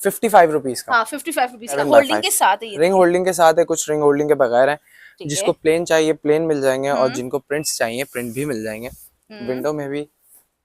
₹55 का। हाँ 55 रुपीज का 7/5 होल्डिंग के साथ है ये। रिंग होल्डिंग के साथ है, कुछ रिंग होल्डिंग के बगैर है। ठीक है। जिसको प्लेन चाहिए प्लेन मिल जाएंगे, और हम्म जिनको प्रिंट्स चाहिए प्रिंट भी मिल जाएंगे, हम्म विंडो में भी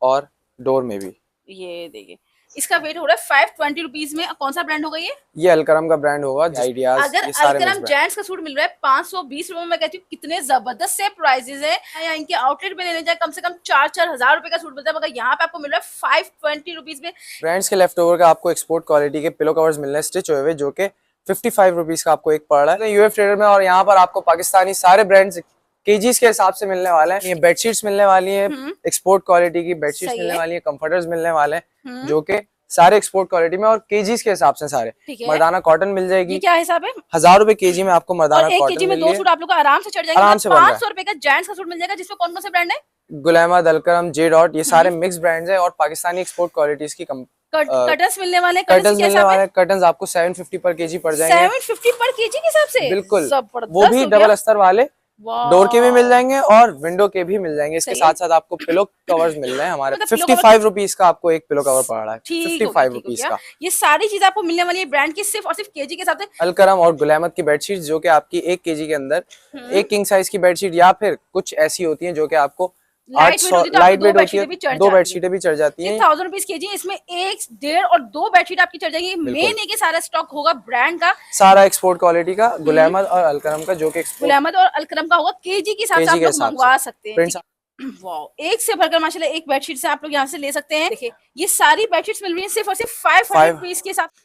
और डोर में भी। ये देखिए, इसका वेट हो रहा है 520 रुपीज में। कौन सा ब्रांड होगा ये अलकरम का ब्रांड होगा, आइडियाज, अगर ये सारे मिक्स अलकरम ब्रांड। जेंट्स का सूट मिल रहा है 520 रुपए में, मैं कहती हूँ कितने जबरदस्त से प्राइजेस है। या इनके आउटलेट में लेने जाए कम से कम 4-4 हजार रुपए का सूट मिलता है, मगर यहाँ पे आपको मिल रहा है 520 रुपीज में। ब्रांड्स के लेफ्ट ओवर का आपको एक्सपोर्ट क्वालिटी के पिलो कवर्स मिल रहे हैं स्टिच हुए हुए, जो कि ₹55 का आपको एक पड़ रहा है यूएफ ट्रेडर में। और यहाँ पर आपको पाकिस्तानी सारे ब्रांड्स केजीज के हिसाब से मिलने वाले हैं। ये बेडशीट्स मिलने वाली है, एक्सपोर्ट क्वालिटी की बेडशीट्स सही मिलने है। वाली है, कंफर्टर्स मिलने वाले हैं, जो कि सारे एक्सपोर्ट क्वालिटी में और केजीज के हिसाब से सारे। ठीक है। मर्दाना कॉटन मिल ये जाएगी, क्या हिसाब है? ₹1000 केजी में आपको और मर्दाना एक कॉटन केजी में मिल दो रही है। सूट आप लोग को आराम से चढ़ जाएंगे। आराम से बन रहा है। 500 रुपए का जेंट्स का सूट मिल जाएगा, जिसमें कौन कौन से ब्रांड है? गुलैमद, अलकरम, जे डॉट, ये सारे मिक्स ब्रांड्स हैं और पाकिस्तानी एक्सपोर्ट क्वालिटीज की कर्टन्स मिलने वाले हैं। कर्टन्स क्या मिलने हिसाब वाले है? हैं। कर्टन्स आपको 750 पर केजी पड़ जाएंगे। 750 पर केजी के हिसाब से? बिल्कुल, जबरदस्त वो भी हो डबल गया। अस्तर वाले, डोर के भी मिल जाएंगे और विंडो के भी मिल जाएंगे। इसके सही है। साथ साथ आपको पिलो कवर्स मिल रहे हैं हमारे। मतलब पिलो कवर 55 का आपको एक पिलो कवर पड़ रहा है। ठीक हो गया, ठीक हो 55 गया। का। ये सारी चीज आपको मिलने वाली है ब्रांड की सिर्फ और सिर्फ केजी के साथ। अलकरम और गुलैमत की बेडशीट, जो कि आपकी 1 केजी के अंदर एक किंग साइज की बेडशीट, या फिर कुछ ऐसी होती हैं जो कि आपको लाइट वेट होती है, तो लाइट दो वेट होती है, बेडशीटें भी चढ़ दो जाती बेडशीटें भी चढ़ जाती है। हैं। 1000 रुपीज केजी, इसमें 1, 1.5 और 2 बेडशीट आपकी चढ़ जाएगी। मेन है कि सारा स्टॉक होगा ब्रांड का, सारा एक्सपोर्ट क्वालिटी का, गुलैमत और अलकरम का, जो कि एक्सपोर्ट गुलामत और अलकरम का होगा। केजी के हिसाब से केजी आप के लोग हिसाब से मंगवा सकते हैं। प्रिंट्स। ठीक है। वाह, एक से भरकर माशाल्लाह एक बेडशीट से आप लोग यहाँ से ले सकते हैं। देखिए, ये सारी बेडशीट्स मिल रही है सिर्फ और सिर्फ 500 फाइव रुपीज के साथ।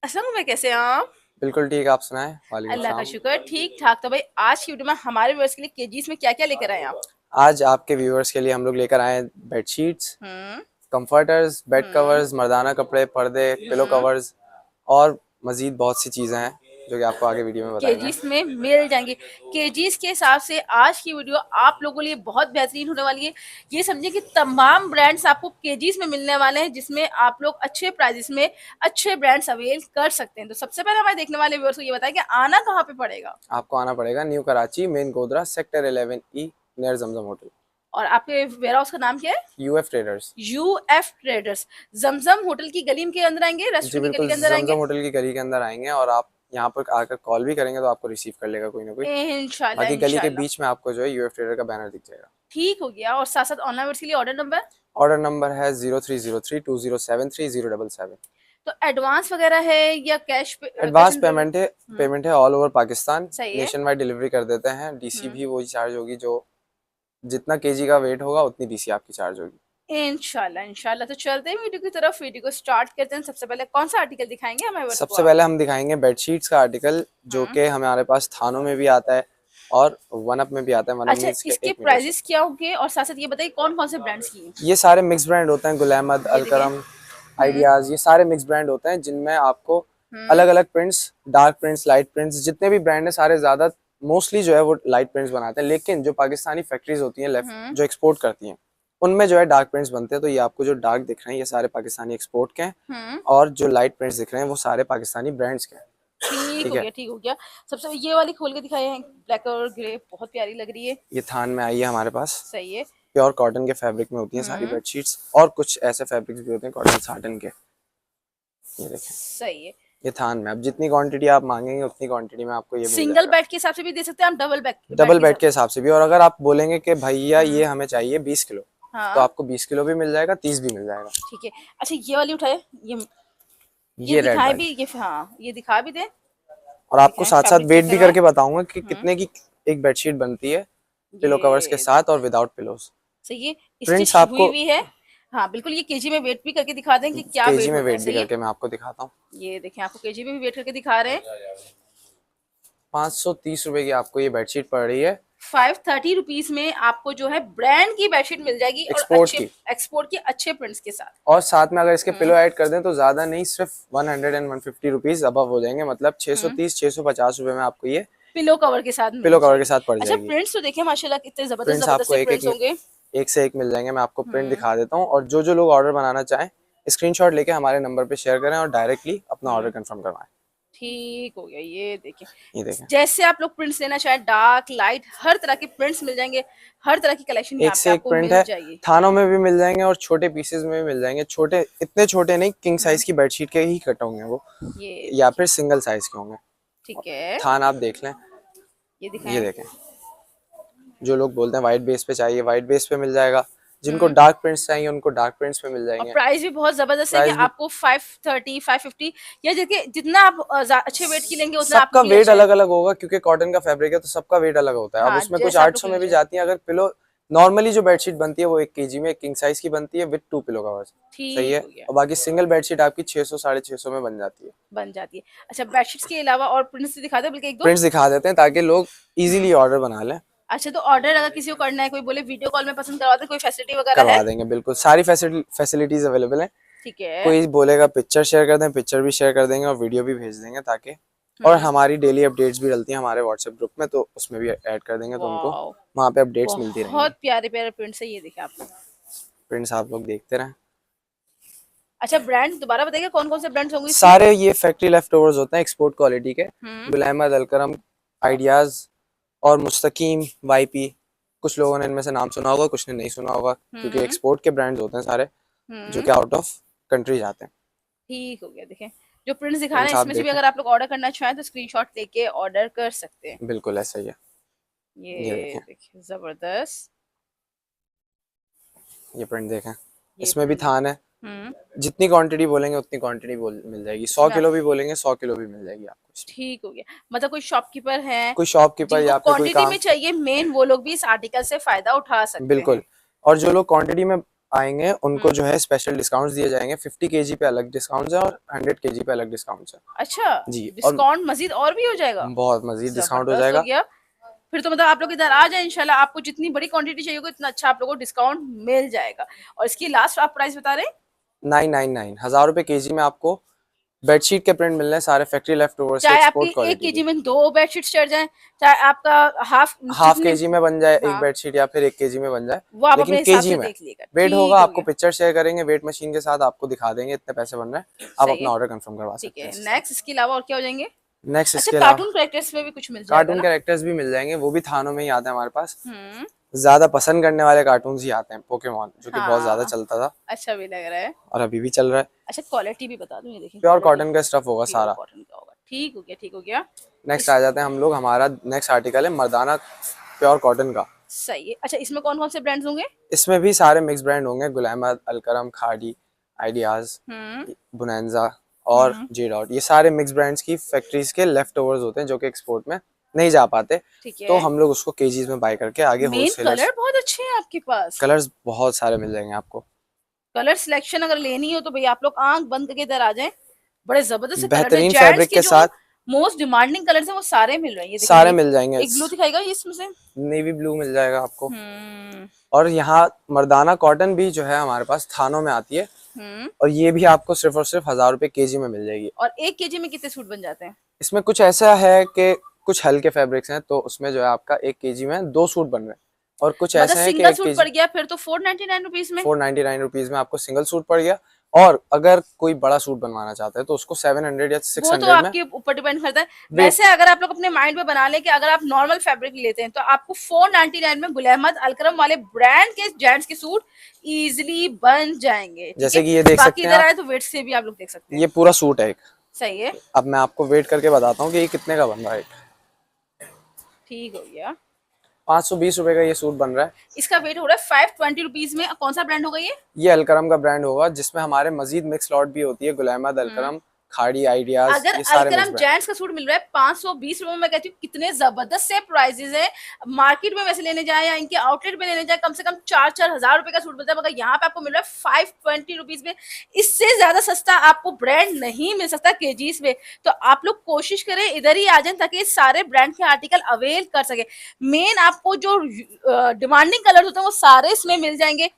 असल में कैसे हैं आप? बिल्कुल ठीक, आप सुनाएं। वालेकुम अल्लाह का सलाम। शुक्र, ठीक ठाक। तो भाई आज की वीडियो में हमारे व्यूअर्स के लिए केजीस में क्या क्या लेकर आए आप? आज आपके व्यूअर्स के लिए हम लोग लेकर आए बेडशीट्स, हम्म कंफर्टर्स, बेड कवर्स, मर्दाना कपड़े, पर्दे, पिलो कवर्स और मजीद बहुत सी चीजें हैं जो कि आपको आगे वीडियो में बताएंगे। केजीस में मिल जाएंगे। केजीस के हिसाब से आज की वीडियो आप लोगों के लिए बहुत बेहतरीन होने वाली है। ये समझिए कि तमाम ब्रांड्स आपको केजीस में मिलने वाले हैं, जिसमें आप लोग अच्छे प्राइजेस में अच्छे ब्रांड्स अवेल कर सकते हैं। तो सबसे पहले हमारे देखने वाले व्यूअर्स को ये बताएं कि आना कहाँ पे पड़ेगा। आपको आना पड़ेगा new Karachi, main Godhra, sector 11E, near Zamzam hotel. और आपके वेयर हाउस का नाम क्या है? UF traders. UF traders. Zamzam hotel की गली के अंदर आएंगे, जी रेस्टोरेंट की बिल्कुल, गली के अंदर जमजम आएंगे। होटल की गली के अंदर आएंगे और आप यहाँ पर आकर कॉल भी करेंगे तो आपको रिसीव कर लेगा कोई ना कोई। इंशाल्लाह बाकी गली के इंशाल्लाह। बीच में आपको जो है यूएफ ट्रेडर का बैनर दिख जाएगा। ठीक हो गया। और साथ साथ ऑनलाइन के लिए ऑर्डर नंबर? ऑर्डर नंबर है 03032073 077। तो एडवांस वगैरह है या कैश पे? एडवांस पेमेंट है ऑल ओवर पाकिस्तान। सही है। नेशन वाइड डिलीवरी कर देते हैं। डीसी भी वही चार्ज होगी, जो जितना केजी का वेट होगा उतनी डीसी आपकी चार्ज होगी। इंशाल्लाह इंशाल्लाह। तो चलते हैं वीडियो की तरफ, वीडियो को स्टार्ट करते हैं। सबसे पहले कौन सा आर्टिकल दिखाएंगे हमारे व्यूअर्स को सबसे आप? पहले हम दिखाएंगे बेडशीट्स का आर्टिकल, जो कि हमारे पास थानों में भी आता है और वन अप में भी आता है। वन अप अच्छा, मींस के इसके 1 मीटर से। प्राइजेस क्या होंगे और साथ साथ ये बताइए कौन कौन से ब्रांड्स की हैं? ये सारे मिक्स ब्रांड होते हैं। गुलैमद, अलकरम, आइडियाज, ये सारे मिक्स ब्रांड होते हैं जिनमें आपको अलग अलग prints, dark prints, light prints, जितने भी ब्रांड है सारे ज्यादा मोस्टली जो है वो लाइट प्रिंट्स बनाते हैं। लेकिन जो पाकिस्तानी फैक्ट्रीज होती हैं जो एक्सपोर्ट करती हैं, उनमें जो है डार्क प्रिंट्स बनते हैं। तो ये आपको जो डार्क दिख रहे हैं ये सारे पाकिस्तानी एक्सपोर्ट के हैं, और जो लाइट प्रिंट्स दिख रहे हैं वो सारे पाकिस्तानी ब्रांड्स के हैं। ठीक हो गया, ठीक हो गया। सबसे ये वाली खोल के दिखाए हैं, ब्लैक और ग्रे, बहुत प्यारी लग रही है। ये थान में आई है हमारे पास। सही है। प्योर कॉटन के फैब्रिक में होती हैं सारी बेडशीट्स, और कुछ ऐसे फैब्रिक्स भी होते हैं कॉटन साटन के। ये देखें, सही है। ये थान में अब जितनी क्वांटिटी आप मांगेंगे उतनी क्वांटिटी में आपको ये मिल सिंगल जाएगा। बेड के हिसाब से भी दे सकते हैं हम, डबल बेड के हिसाब से भी। और अगर आप बोलेंगे कि भैया ये हमें चाहिए 20 किलो, तो आपको 20 किलो भी मिल जाएगा, 30 भी मिल जाएगा। ठीक है। अच्छा, ये वाली उठाए, ये रेड दिखाए वाली। भी, ये हाँ ये दिखा भी दे। और आपको साथ साथ फैब्रिक वेट चेक भी करवाएं। करके बताऊंगा कि कितने की एक बेडशीट बनती है पिलो कवर्स के साथ और विदाउट पिलोस। सही है। प्रिंट्स स्टिच आपको हुई भी है। हाँ बिल्कुल। ये केजी में वेट भी करके दिखा दें कि क्या केजी वेट में होता है। वेट भी सही है। करके मैं आपको दिखाता हूँ। ये देखें, आपको केजी में भी वेट करके दिखा रहे हैं। 530 रुपए की आपको ये बेडशीट पड़ रही है। 530 रुपीज में आपको जो है ब्रांड की बेडशीट मिल जाएगी, और एक्सपोर्ट अच्छे की, एक्सपोर्ट के अच्छे प्रिंट्स के साथ। और साथ में अगर इसके पिलो ऐड कर दें तो ज्यादा नहीं, सिर्फ 100 एंड 150 रुपीज अबव हो जाएंगे। मतलब 630-650 रुपए में आपको ये पिलो कवर के साथ पिलो कवर के साथ पड़ अच्छा, जाएगी। प्रिंट्स तो देखिए माशाल्लाह कितने जबरदस्त प्रिंट्स जबरदस्त आपको से प्रिंट्स होंगे। एक से एक मिल जाएंगे। मैं आपको प्रिंट दिखा देता हूँ, और जो लोग ऑर्डर बनाना चाहें स्क्रीनशॉट लेके हमारे नंबर पे शेयर करें और डायरेक्टली अपना ऑर्डर कंफर्म करवाएं। ठीक हो गया, ये देखिए। ये देखें, जैसे आप लोग प्रिंट्स लेना चाहें, डार्क लाइट हर तरह के प्रिंट्स मिल जाएंगे, हर तरह की कलेक्शन एक यहाँ पे से एक आपको प्रिंट मिल है। जाएगी। थानों में भी मिल जाएंगे और छोटे पीसेज में भी मिल जाएंगे। छोटे, इतने छोटे नहीं, किंग हम्म, साइज की बेडशीट के ही कट होंगे वो, ये या देखिए, फिर सिंगल साइज के होंगे। ठीक है, थान आप देख लें, ये ये दिखाएं। देखें। जो लोग बोलते हैं व्हाइट बेस पे चाहिए, व्हाइट बेस पे मिल जाएगा। जिनको हम्म, डार्क प्रिंट्स चाहिए उनको डार्क प्रिंट्स पे मिल और जाएंगे। प्राइस भी बहुत जबरदस्त है कि प्राइस भी, आपको 530 550, या देखिए जितना आप अच्छे वेट की लेंगे उतना आपके सबका लिए वेट अच्छा है। अलग अलग होगा क्योंकि कॉटन का फैब्रिक है, तो सबका वेट अलग होता है। अब हाँ, उसमें कुछ जैसा आप लोग 800 को में लेना भी चाहे। जाती है। अगर पिलो नॉर्मली जो बेडशीट बनती है वो 1 kg में, किंग साइज की बनती है विद 2 पिलो कवर्स, सही ठीक है। हो गया, और बाकी सिंगल बेडशीट आपकी 600 650 में बन जाती है। बन जाती है। अच्छा, बेडशीट्स के अलावा और प्रिंट्स दिखा दो बल्कि एक दो। प्रिंट्स दिखा देते हैं ताकि लोग हम्म, इजीली ऑर्डर बना लें। अच्छा, तो ऑर्डर अगर किसी को करना है, कोई बोले वीडियो कॉल में पसंद करवाते हैं, कोई फैसिलिटी वगैरह है? करवा देंगे, बिल्कुल सारी फैसिलिटीज अवेलेबल हैं। ठीक है। कोई बोलेगा पिक्चर शेयर कर दें, पिक्चर भी शेयर कर देंगे और वीडियो भी भेज देंगे ताकि। और हम्म, हमारी डेली अपडेट्स भी डलती हैं हमारे व्हाट्सएप ग्रुप में, तो उसमें भी ऐड कर देंगे, तो उनको वाओ, वहाँ पे अपडेट्स मिलती रहेंगी। बहुत प्यारे प्यारे प्रिंट्स है, ये देखिए आप लोग। प्रिंट्स आप लोग देखते रहें। अच्छा, ब्रांड दोबारा बताइए, कौन कौन से ब्रांड्स होंगे इसमें? सारे ये फैक्ट्री लेफ्ट ओवर्स होते हैं, एक्सपोर्ट क्वालिटी के। हम्म, गुल अहमद, अलकरम, आइडियाज और मुस्तकीम, वाईपी। कुछ लोगों ने इनमें से नाम सुना होगा, कुछ ने नहीं सुना होगा, क्योंकि हम्म, एक्सपोर्ट के ब्रांड्स होते हैं सारे, जो हम्म, कि आउट ऑफ कंट्री जाते हैं। ठीक हो गया। देखें, जो प्रिंट्स दिखा रहे प्रिंट्स हैं आप इसमें से भी देखें, अगर आप लोग ऑर्डर करना चाहें तो स्क्रीनशॉट लेके ऑर्डर कर सकते हैं। बिल्कुल ऐसा ही है। ये ये देखें, देखिए, जबरदस्त। ये प्रिंट देखें। ये इसमें भी प्रिंट थान है। हम्म, जितनी क्वांटिटी बोलेंगे उतनी क्वांटिटी मिल जाएगी। 100 इसमें आप किलो भी बोलेंगे 100 किलो भी मिल जाएगी आपको इसमें। ठीक हो गया। मतलब कोई शॉपकीपर है कोई शॉपकीपर जिनको या फिर कोई क्वांटिटी में काम, चाहिए मेन, वो लोग भी इस आर्टिकल से फायदा उठा सकते बिल्कुल। हैं। और जो लोग क्वांटिटी में आएंगे उनको हम्म, जो है स्पेशल डिस्काउंट्स दिए जाएंगे। 50 kg पे अलग डिस्काउंट्स है और 100 kg पे अलग डिस्काउंट्स है। अच्छा, जी, और डिस्काउंट मजीद और भी हो जाएगा? बहुत मजीद डिस्काउंट हो जबरदस्त हो जाएगा। गया। फिर तो मतलब आप लोग इधर आ जाए, इंशाल्लाह आपको जितनी बड़ी क्वांटिटी चाहिए होगी इतना अच्छा आप लोगों को डिस्काउंट मिल जाएगा। और इसकी लास्ट आप प्राइस बता रहे हैं? 999, 1000 रुपए kg में आपको बेडशीट के प्रिंट मिल रहे हैं सारे फैक्ट्री लेफ्ट ओवर्स के, चाहे आपकी एक्सपोर्ट 1 क्वालिटी के। केजी में 2 बेडशीट्स चढ़ जाएं, चाहे आपका हाफ हाफ जितनी, kg में बन जाए एक हाँ, बेडशीट या फिर 1 kg में बन जाए, वो आप लेकिन अपने हिसाब केजी से में देख लीजिएगा। वेट होगा। ठीक हो आपको गया, पिक्चर शेयर करेंगे वेट मशीन के साथ, आपको दिखा देंगे इतने पैसे बन रहे हैं, आप सही अपना है, ऑर्डर कंफर्म करवा ठीक सकते है। हैं इससे। नेक्स्ट इसके अलावा और क्या हो जाएंगे? नेक्स्ट अच्छा, इसके अलावा कार्टून कैरेक्टर्स में भी कुछ मिल जाएगा कार्टून ना? कैरेक्टर्स भी मिल जाएंगे, वो भी थानों में ही आते हैं हमारे पास। हम्म, ज्यादा पसंद करने वाले कार्टून्स ही आते हैं, पोकेमॉन जो कि बहुत ज्यादा हाँ, चलता था अच्छा भी लग रहा है। और अभी भी चल रहा है। अच्छा, क्वालिटी भी बता दूं, ये देखिए प्योर क्वालिटी कॉटन का स्टफ होगा प्योर सारा। कॉटन का होगा। ठीक हो गया, ठीक हो गया। नेक्स्ट इस आ जाते हैं हम लोग, हमारा नेक्स्ट आर्टिकल है मर्दाना प्योर कॉटन का। सही है। अच्छा, इसमें कौन कौन से ब्रांड्स होंगे? इसमें भी सारे मिक्स ब्रांड होंगे, गुल अहमद, अलकरम, खाड़ी, आइडियाज, हम्म, बुनैंजा और हम्म, जे डॉट। ये सारे मिक्स ब्रांड्स की फैक्ट्रीज के लेफ्ट ओवर्स होते हैं जो कि एक्सपोर्ट में नहीं जा पाते, ठीक तो है। हम लोग उसको केजीज में बाय करके आगे मेन होलसेलर्स। कलर बहुत अच्छे हैं आपके पास। कलर्स बहुत सारे मिल जाएंगे आपको। कलर सिलेक्शन अगर लेनी हो तो भैया आप लोग आंख बंद करके इधर आ जाएं। बड़े जबरदस्त से कलर है। बेहतरीन जेंट्स फैब्रिक के के जो साथ मोस्ट डिमांडिंग कलर्स हैं वो सारे मिल रहे हैं। ये देखिए, सारे मिल जाएंगे। एक ब्लू दिखाएगा ये इसमें से। नेवी ब्लू मिल जाएगा आपको। हम्म, और यहाँ मर्दाना कॉटन भी जो है हमारे पास थानों में आती है, हम्म, और ये भी आपको सिर्फ और सिर्फ 1000 रुपए kg में मिल जाएगी। और 1 केजी में कितने सूट बन जाते हैं? इसमें कुछ ऐसा है कि कुछ हल्के फैब्रिक्स हैं, तो उसमें जो है आपका 1 kg में 2 सूट बन रहे हैं, और कुछ मतलब ऐसे हैं कि सिंगल एक सूट केजी पड़ गया फिर तो 499 रुपीज में। 499 रुपीज में आपको सिंगल सूट पड़ गया। और अगर कोई बड़ा सूट बनवाना चाहता है तो उसको 700 या वो तो 600 में आपके ऊपर डिपेंड करता है। वेट। वैसे अगर आप लोग अपने माइंड में बना लें कि अगर आप नॉर्मल फैब्रिक लेते हैं तो आपको 499 में गुल अहमद अलकरम वाले ब्रांड के जेंट्स के सूट इजीली बन जाएंगे। ठीक जैसे है, कि ये देख बाकी सकते हैं इधर आप, आए तो वेट से भी आप लोग देख सकते हैं। ये पूरा सूट है एक। सही है, अब मैं आपको वेट करके बताता हूँ कि ये कितने का बन रहा है। ठीक हो गया। 520 रुपए का ये सूट बन रहा है। इसका वेट हो रहा है 520 रुपीज में। कौन सा ब्रांड होगा ये? ये अलकरम का ब्रांड होगा, जिसमें हमारे मजीद मिक्स लॉट भी होती है, गुल अहमद, हम्म, अलकरम, खाड़ी, आइडियाज, अगर ये सारे मिक्स अलकरम ब्रांड। जेंट्स का सूट मिल रहा है 520 रुपए में, मैं कहती हूँ कितने जबरदस्त से प्राइसेस है। मार्केट में वैसे लेने जाए या इनके आउटलेट में लेने जाए कम से कम 4-4 हजार रुपए का सूट मिलता है, मगर यहाँ पे आपको मिल रहा है 520 रुपीज में। इससे ज्यादा सस्ता आपको ब्रांड नहीं मिल सकता केजीज में। तो आप लोग कोशिश करें इधर ही आ जाए ताकि सारे ब्रांड के आर्टिकल अवेल कर सके। मेन आपको जो डिमांडिंग कलर होते हैं वो सारे इसमें मिल जाएंगे।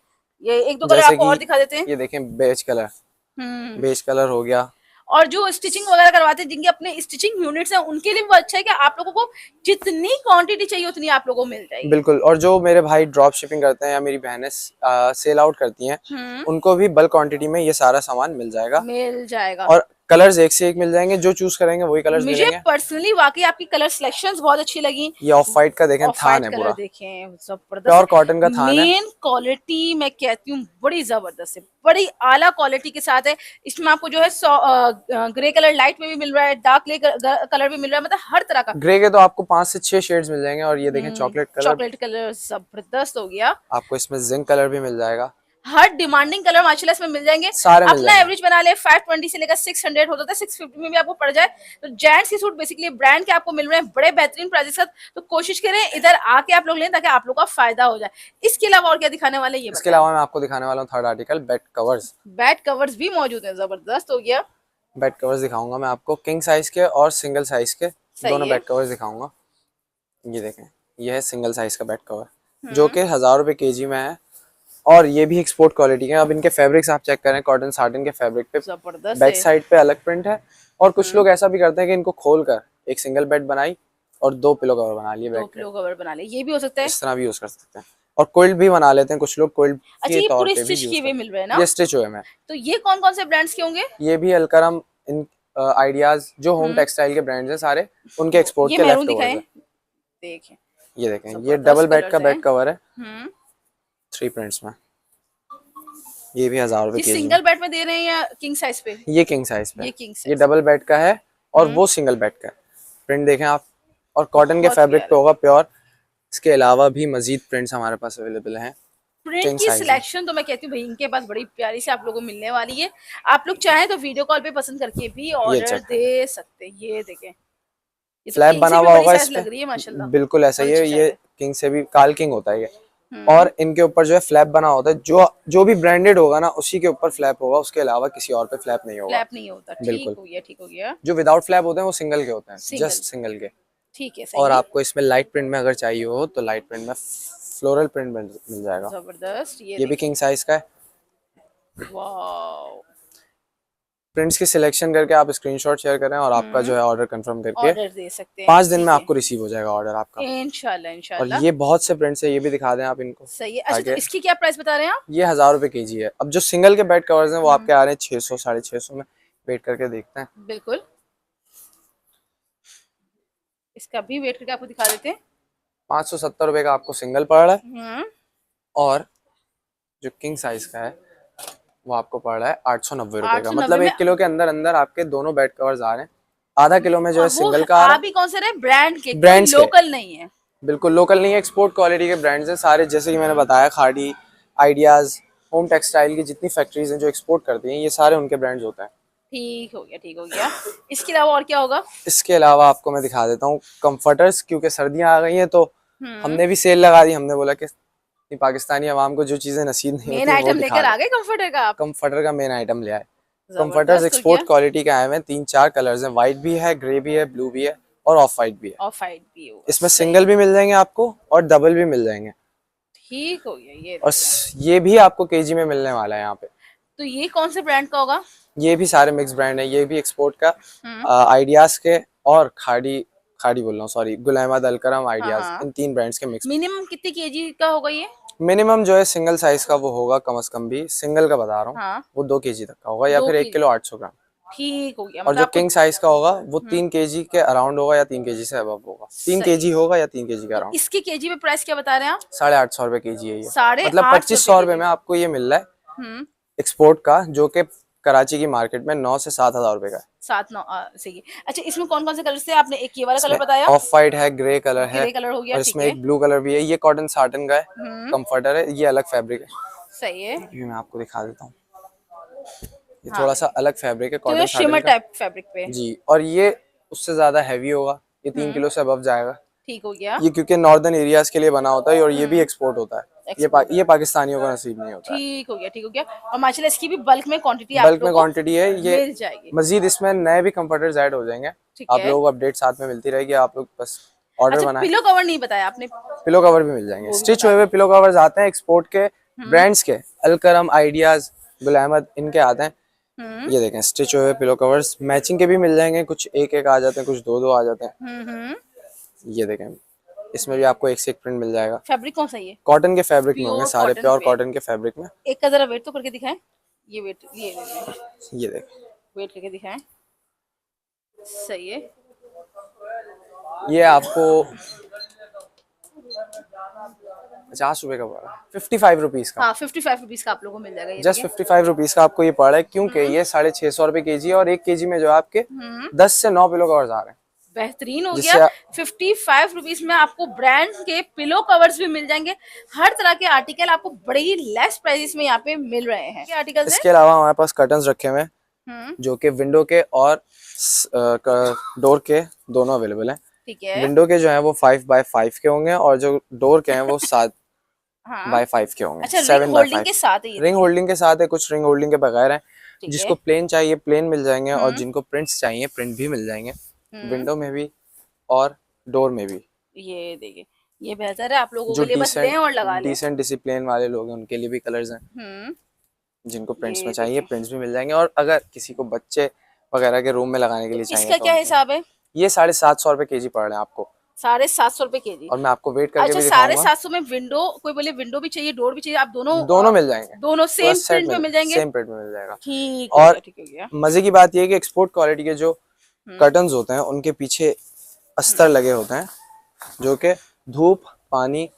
ये एक दो कलर जैसे आपको और कि दिखा देते हैं। ये देखें, बेज कलर, हम्म, बेज कलर हो गया। और जो स्टिचिंग वगैरह करवाते हैं जिनके अपने स्टिचिंग यूनिट्स हैं उनके लिए वो अच्छा है कि आप लोगों को जितनी क्वांटिटी चाहिए उतनी आप लोगों को मिल जाएगी। बिल्कुल। और जो मेरे भाई ड्रॉप शिपिंग करते हैं या मेरी बहनें सेल आउट करती हैं, हम्म, उनको भी बल्क क्वांटिटी में ये सारा सामान मिल जाएगा। मिल जाएगा। और कलर्स एक से एक मिल जाएंगे, जो चूज करेंगे वही कलर्स मुझे मिलेंगे। पर्सनली वाकई आपकी कलर सिलेक्शंस बहुत अच्छी लगी। ये ऑफ वाइट का देखें, ऑफ थान वाइट है कलर पूरा, देखें, प्योर जबरदस्त। कॉटन का थान है। मेन क्वालिटी मैं कहती हूँ बड़ी जबरदस्त है, बड़ी आला क्वालिटी के साथ है। इसमें आपको जो है ग्रे कलर लाइट में भी मिल रहा है, डार्क ग्रे कलर भी मिल रहा है, मतलब हर तरह का। ग्रे के तो आपको 5 से 6 शेड्स मिल जाएंगे। और ये देखें चॉकलेट कलर, चॉकलेट कलर जबरदस्त हो गया। आपको इसमें जिंक कलर भी मिल जाएगा। हर डिमांडिंग कलर माशाल्लाह इसमें मिल जाएंगे। सारे मिल अपना जाएंगे। एवरेज बना ले, 520 से लेकर 600 होता था, 650 में भी आपको पड़ जाए। तो जेंट्स के सूट बेसिकली ब्रांड के आपको मिल रहे हैं बड़े बेहतरीन प्राइस के साथ। तो कोशिश करें इधर आके आप लोग लें ताकि आप लोग का फायदा हो जाए। इसके अलावा और क्या दिखाने वाले ये इसके बताएं। अलावा मैं आपको दिखाने वाला हूँ third article, bed covers. Bed covers भी मौजूद है, जबरदस्त हो गया। बेड कवर्स दिखाऊंगा मैं आपको, किंग साइज के और सिंगल साइज के सही दोनों है। बेड कवर्स दिखाऊंगा। ये देखें, ये है सिंगल साइज का बेड कवर, हम्म। जो कि 1000 रुपए केजी में है। और ये भी एक्सपोर्ट क्वालिटी के हैं। अब इनके फैब्रिक्स आप चेक करें, कॉटन साटिन के फैब्रिक पे जबरदस्त बैक है। साइड पे अलग प्रिंट है। और कुछ लोग ऐसा भी करते हैं कि इनको खोल कर एक सिंगल बेड बनाई और 2 पिलो कवर बना लिए 2 बेड पे, किलो कवर बना ले, ये भी हो सकता है। इस तरह भी यूज कर सकते हैं। और क्विल्ट भी बना लेते हैं कुछ लोग, क्विल्ट अच्छा, के ये तौर पूरे पे भी स्टिच यूज किए हुए करते मिल रहे हैं हैं। ना? ये स्टिच हुए में। तो ये कौन कौन से ब्रांड्स के होंगे? ये भी अलकरम, इन आइडियाज जो होम टेक्सटाइल के ब्रांड्स हैं सारे, उनके एक्सपोर्ट ये के मैरून लेफ्ट ओवर्स दिखाएं, है। देखें। ये देखें, ये जबरदस्त डबल बेड कलर्स का हैं। बेड कवर है, हम्म। 3 प्रिंट्स में। ये भी 1000 रुपए ये केजी सिंगल बेड में दे रहे हैं या किंग साइज पे? ये किंग साइज पे ये है। किंग ये साइज। डबल बेड का है और वो सिंगल बेड का है। प्रिंट देखें आप, और कॉटन के बहुत फैब्रिक पे प्यारा। होगा प्योर। इसके अलावा भी मजीद प्रिंट्स हमारे पास अवेलेबल हैं प्रिंट किंग की साइज में। सिलेक्शन तो मैं कहती हूँ भाई इनके पास बड़ी प्यारी से आप लोगों को मिलने वाली है। आप लोग चाहें तो वीडियो कॉल पे पसंद करके भी ये ऑर्डर चेक करें, दे सकते हैं। ये देखें, ये तो फ्लैप किंग बना से भी हुआ बड़ी होगा इस साइज पे, लग रही है माशाल्लाह। बिल्कुल ऐसा ही बहुत है। अच्छी ये साइज है। किंग से भी, काल किंग होता है ये। हम्म। और इनके ऊपर जो है फ्लैप बना होता है, जो भी ब्रांडेड होगा ना उसी के ऊपर फ्लैप होगा, उसके अलावा किसी और पे फ्लैप नहीं होगा। फ्लैप नहीं होता, ठीक बिल्कुल, हो गया, ठीक हो गया। जो विदाउट फ्लैप होते हैं वो सिंगल के होते हैं, सिंगल, जस्ट सिंगल के। ठीक है, और सही है। आपको इसमें लाइट प्रिंट में अगर चाहिए हो तो लाइट प्रिंट में फ्लोरल प्रिंट मिल जाएगा। जबरदस्त, ये ये भी देखें। किंग साइज का है। वाओ, प्रिंट्स की सिलेक्शन करके आप स्क्रीनशॉट शेयर करें और आपका जो है ऑर्डर कंफर्म करके ऑर्डर दे सकते हैं, 5 दिन में ठीक है। आपको रिसीव हो जाएगा ऑर्डर आपका। इंशाल्लाह, और इंशाल्लाह। ये बहुत से प्रिंट्स है, ये भी दिखा दें आप इनको सही है। अच्छा, तो आगे। इसकी क्या प्राइस बता रहे हैं आप? ये 1000 रुपए केजी है। अब जो सिंगल के बेड कवर्स हैं वो आपके आ रहे हैं 600 650 में। वेट करके देखते हैं। बिल्कुल, इसका भी वेट करके आपको दिखा देते हैं। 570 रुपए का आपको सिंगल पड़ रहा है। हम्म। और जो किंग साइज का है वो आपको पड़ रहा है 890 रुपए का। 890 मतलब में। 1 किलो के अंदर अंदर आपके दोनों बेड कवर्स आ रहे हैं। आधा किलो में जो और है वो सिंगल का आ रहा आप ही कौन से रहे? ब्रांड के, कोई ब्रांड्स के। लोकल नहीं है। है, बिल्कुल लोकल नहीं है, एक्सपोर्ट क्वालिटी के ब्रांड्स हैं सारे। जैसे कि मैंने बताया, खाड़ी, आइडियाज, होम टेक्सटाइल की जितनी फैक्ट्रीज हैं जो एक्सपोर्ट करती हैं, ये सारे उनके ब्रांड्स होते हैं। ठीक हो गया, ठीक हो गया। इसके अलावा और क्या होगा? इसके अलावा आपको मैं दिखा देता हूँ कंफर्टर्स, क्योंकि सर्दियां आ गई हैं तो हम्म। हमने भी सेल लगा दी। हमने बोला कि पाकिस्तानी अवाम को जो चीजें नसीब नहीं मेन होती वो आइटम दिखा लेकर दें। आ गए कंफर्टर का आप। कंफर्टर का मेन आइटम ले आए। कंफर्टर्स जबरदस्त हो एक्सपोर्ट गया। क्वालिटी के आए हुए हैं। 3-4 कलर्स हैं, व्हाइट भी है, ग्रे भी है, ब्लू भी है और ऑफ वाइट भी है। ऑफ वाइट भी होगा, इसमें सही। सिंगल भी मिल जाएंगे आपको और डबल भी मिल जाएंगे। ठीक हो गया, ये और देखें। ये भी आपको केजी में मिलने वाला है यहाँ पे। तो ये कौन से ब्रांड का होगा? ये भी सारे मिक्स ब्रांड है। ये भी एक्सपोर्ट का, हम्म। आइडियाज के और खाड़ी, खाड़ी बोल रहा हूँ सॉरी, गुल अहमद, अलकरम, हाँ, आइडियाज, हाँ। इन 3 ब्रांड्स के मिक्स। मिनिमम कितने केजी का होगा ये? मिनिमम जो है सिंगल साइज का वो होगा कम से कम भी, सिंगल का बता रहा हूँ, हाँ, वो 2 केजी तक का होगा या 2 फिर 1 केजी। किलो 800 ग्राम। ठीक हो गया, और मतलब जो आपको। किंग साइज का होगा वो 3 केजी के अराउंड होगा या 3 केजी से अबव होगा। 3 सही। केजी होगा या 3 केजी के तो अराउंड। इसकी केजी में प्राइस क्या बता रहे हैं आप? 850 रुपए केजी है ये। 850 मतलब 2500 रुपए रुपए में आपको ये मिल रहा है हम्म। एक्सपोर्ट का, जो कि कराची की मार्केट में 9 से 7 हजार रुपए का है। 7-9 सही है। अच्छा, इसमें कौन कौन से कलर थे? आपने एक ये वाला कलर इसमें बताया, ऑफ वाइट है, ग्रे कलर है ग्रे कलर हो गया, और ठीक इसमें है। एक ब्लू कलर भी है। ये कॉटन साटन का है, हम्म। कंफर्टर है, ये अलग फैब्रिक है। सही है। ये मैं आपको दिखा देता हूँ। ये हाँ, थोड़ा सा अलग फैब्रिक है तो कॉटन ये साटन शिमर का टाइप फैब्रिक पे। जी। और ये उससे ज्यादा हैवी होगा, ये 3 किलो से अबव जाएगा। ठीक हो गया। ये क्योंकि नॉर्दर्न एरियाज के लिए बना होता है और ये भी एक्सपोर्ट होता है। एक्सपोर्ट ये पाकिस्तानियों का नसीब नहीं होता है। ठीक हो गया, ठीक हो गया। और माशाल्लाह इसकी भी बल्क में क्वांटिटी आप बल्क में लोगों को क्वांटिटी है ये। मिल जाएगी। मजीद इसमें नए भी कंफर्टर्स ऐड हो जाएंगे। ठीक आप है। लोगों को अपडेट साथ में मिलती रहेगी। आप लोग बस ऑर्डर अच्छा, बनाएं। पिलो कवर नहीं बताया आपने। पिलो कवर भी मिल जाएंगे, वो भी स्टिच बता हुए हुए दें। पिलो कवर्स आते हैं एक्सपोर्ट के ब्रांड्स के, अलकरम, आइडियाज, गुल अहमद, इनके आते हैं। हम्म। ये देखें स्टिच हुए हुए पिलो कवर्स, मैचिंग के भी मिल जाएंगे, कुछ एक एक आ जाते हैं, कुछ दो दो आ जाते हैं। हम्म। ये देखें, इसमें भी आपको एक से एक प्रिंट मिल जाएगा। फैब्रिक कौन सा है ये? कॉटन के फैब्रिक में होंगे प्योर सारे, कॉटन प्योर पे। कॉटन के फैब्रिक में। एक का जरा वेट तो करके दिखाएं। ये वेट, ये ये देखें, वेट करके दिखाएं। सही है। ये आपको 50 रुपए का पड़ रहा है, 55 रुपीज का। हाँ 55 रुपीज का आप लोगों को मिल जाएगा ये जस्ट देखिए। 55 रुपीज का आपको ये पड़ रहा है, क्योंकि ये 650 रुपए केजी है, और 1 केजी में जो है आपके हम्म 10 से 9 पिलो कवर्स आ रहे हैं, बेहतरीन हो गया। जिससे 55 रुपीज में आपको ब्रांड के पिलो कवर्स भी मिल जाएंगे। हर तरह के आर्टिकल आपको बड़े ही लेस प्राइसेस में यहाँ पे मिल रहे हैं। क्या आर्टिकल्स है? इसके अलावा हमारे पास कर्टन्स रखे हुए हैं, हम्म जो कि विंडो के और डोर के दोनों अवेलेबल हैं। ठीक है। विंडो के जो है वो 5x5 के होंगे, और जो डोर के हैं वो 7 हाँ बाय 5 के होंगे, अच्छा, रिंग 7 बाय होल्डिंग 5। के साथ है ये रिंग देखिए। होल्डिंग के साथ है, कुछ रिंग होल्डिंग के बगैर हैं। ठीक है। जिसको प्लेन चाहिए प्लेन मिल जाएंगे, और हम्म जिनको प्रिंट्स चाहिए प्रिंट भी मिल जाएंगे, हम्म विंडो में भी और डोर में भी। ये देखिए, ये बेहतर है आप लोगों जो के लिए, बस लें और लगा लें। डिसेंट डिसिप्लिन वाले लोग हैं उनके लिए भी कलर्स हैं, हम्म जिनको प्रिंट्स में ये चाहिए देखिए, प्रिंट्स भी मिल जाएंगे, और अगर किसी को बच्चे वगैरह के रूम में लगाने के तो लिए चाहिए इसका तो क्या उनके हिसाब है? ये 750 रुपए केजी पड़ रहे हैं आपको, 750 रुपए केजी। और मैं आपको वेट करके अच्छा, भी साढ़े दिखाऊंगा। सात सौ में विंडो, कोई बोले विंडो भी चाहिए डोर भी चाहिए, आप दोनों दोनों मिल जाएंगे, दोनों पूरा सेम सेट प्रिंट में मिल जाएंगे। सेम प्रिंट में मिल जाएगा। ठीक हो गया, और ठीक हो गया। मजे की बात यह है कि एक्सपोर्ट क्वालिटी के जो हम्म कर्टन्स होते हैं उनके पीछे अस्तर लगे होते हैं, जो कि धूप पानी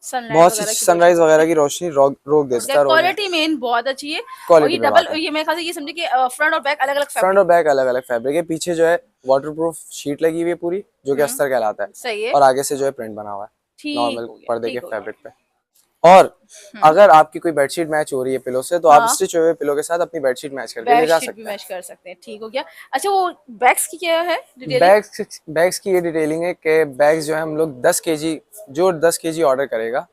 सनलाइट बहुत सी वगैरह की सनराइज रोशनी वगैरह की रोशनी रोक देता है, रोकने क्वालिटी मेन बहुत अच्छी है। और क्वालिटी ये पे डबल, बात है। ये मेरे ख्याल से ये समझे कि फ्रंट और बैक अलग अलग फ्रंट और फैब्रिक। बैक अलग अलग फैब्रिक है, पीछे जो है वाटरप्रूफ शीट लगी हुई है पूरी, जो कि अस्तर कहलाता है, सही है। और आगे से जो है प्रिंट बना हुआ है ठीक नॉर्मल हो गया, पर्दे के ठीक हो गया। फैब्रिक पे। और हम्म अगर आपकी कोई बेडशीट मैच हो रही है पिलो से, तो आप हाँ, स्टिच हुए पिलो के साथ अपनी बेडशीट मैच करके ले बेड जा शीट भी सकते हैं। मैच कर सकते हैं। ठीक हो गया। अच्छा, वो बैग्स की क्या है डिटेलिंग? बैग्स की ये डिटेलिंग है कि बैग्स जो है हम लोग 10 केजी, जो 10 केजी ऑर्डर करेगा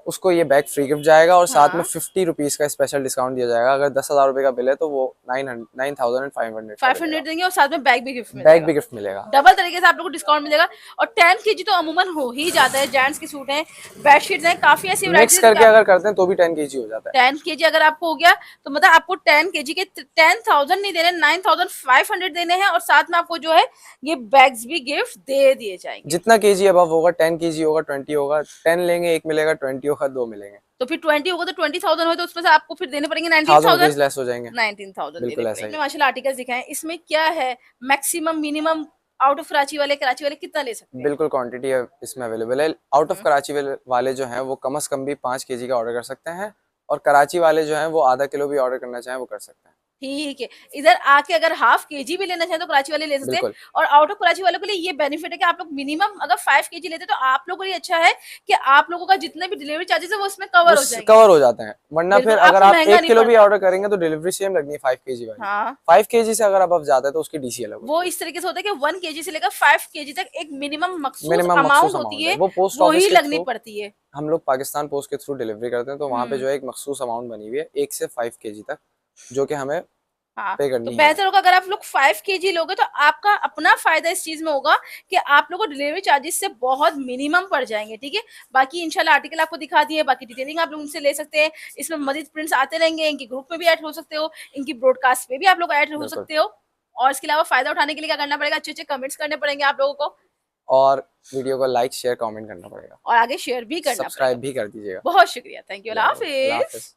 उसको ये बैग फ्री गिफ्ट जाएगा, और साथ में हाँ 50 रुपीज का स्पेशल डिस्काउंट दिया जाएगा। अगर 10,000 रुपए का बिल है तो वो 9,500 का 500 मिलेगा, देंगे और साथ में बैग भी गिफ्ट बैग मिलेगा। भी गिफ्ट मिलेगा। डबल तरीके से आप लोग को डिस्काउंट मिलेगा। और 10 केजी तो अमूमन हो ही जाता है। जेंट्स के सूट हैं, बेडशीट हैं, काफी ऐसी मिक्स वैरायटीज करके आप। अगर करते हैं तो भी 10 केजी हो जाता है। 10 केजी अगर आपको हो गया तो मतलब आपको 10 केजी के 10,000 नहीं देने, 9,500 देने हैं, और साथ में आपको जो है ये बैग्स भी गिफ्ट दे दिए जाएंगे। जितना केजी अब होगा, 10 केजी होगा, 20 होगा, 10 लेंगे 1 मिलेगा, 20 होगा 2 मिलेंगे, तो फिर 20 होगा तो 20,000 हो, तो उसमें से आपको फिर देने पड़ेंगे 1000 रुपीज 19,000। लेस हो जाएंगे। 19,000 देने बिल्कुल ऐसा ही पड़ेंगे। है। माशाल्लाह आर्टिकल्स दिखाएं, इसमें क्या है maximum minimum out of Karachi वाले कितना ले सकते हैं? बिल्कुल क्वांटिटी है इसमें अवेलेबल है। आउट ऑफ कराची वाले जो हैं वो कम से कम भी 5 केजी का ऑर्डर कर सकते हैं, और कराची वाले जो हैं वो आधा किलो भी ऑर्डर करना चाहें वो कर सकते हैं। ठीक है। इधर आके अगर हाफ केजी भी लेना चाहे तो कराची वाले ले सकते हैं। बिल्कुल और आउट ऑफ कराची वालों के लिए ये बेनिफिट है कि आप लोग मिनिमम अगर 5 केजी लेते हैं तो आप लोगों के लिए अच्छा है कि आप लोगों का जितने भी डिलीवरी चार्जेस है वो इसमें वो कवर हो जाएंगे। कवर हो जाते हैं, वरना बिल्कुल, फिर अगर आपको आप महंगा 1 नहीं किलो भी पड़ता। ऑर्डर करेंगे तो डिलीवरी सेम लगनी है 5 केजी वाली। हाँ 5 केजी से अगर आप अब ज्यादा है तो उसकी डीसी अलग वो होती है। इस तरीके से होता है कि 1 केजी से लेकर 5 केजी तक एक मिनिमम मखसूस मिनिमम मखसूस अमाउंट होती अमाउंट है, है, वो पोस्ट वो ऑफिस ही के लगनी थ्रू पड़ती है। हम लोग पाकिस्तान पोस्ट के थ्रू डिलीवरी करते हैं, तो वहाँ पे हम्म जो है एक मखसूस अमाउंट बनी हुई है 1 से 5 केजी तक, जो कि हमें हाँ, पे तो करनी है। बेहतर होगा अगर आप लोग 5 केजी लोगे तो आपका अपना फायदा इस चीज में होगा कि आप लोगों को डिलीवरी चार्जेस से बहुत मिनिमम पड़ जाएंगे। ठीक है, बाकी इंशाल्लाह आर्टिकल आपको दिखा दिए, बाकी डिटेलिंग आप लोग उनसे ले सकते हैं। इसमें मजीद प्रिंट्स आते रहेंगे, इनकी ग्रुप में भी ऐड हो सकते हो, इनकी ब्रॉडकास्ट पे भी आप लोग ऐड हो बिल्कुल। सकते हो। और इसके अलावा फायदा उठाने के लिए क्या करना पड़ेगा? अच्छे अच्छे कमेंट्स करने पड़ेंगे आप लोगों को, और वीडियो को लाइक शेयर कमेंट करना पड़ेगा, और आगे शेयर भी करना पड़ेगा। सब्सक्राइब भी कर दीजिएगा। बहुत शुक्रिया, थैंक यू, अल्लाह अल्लाह हाफिज। हाफिज़।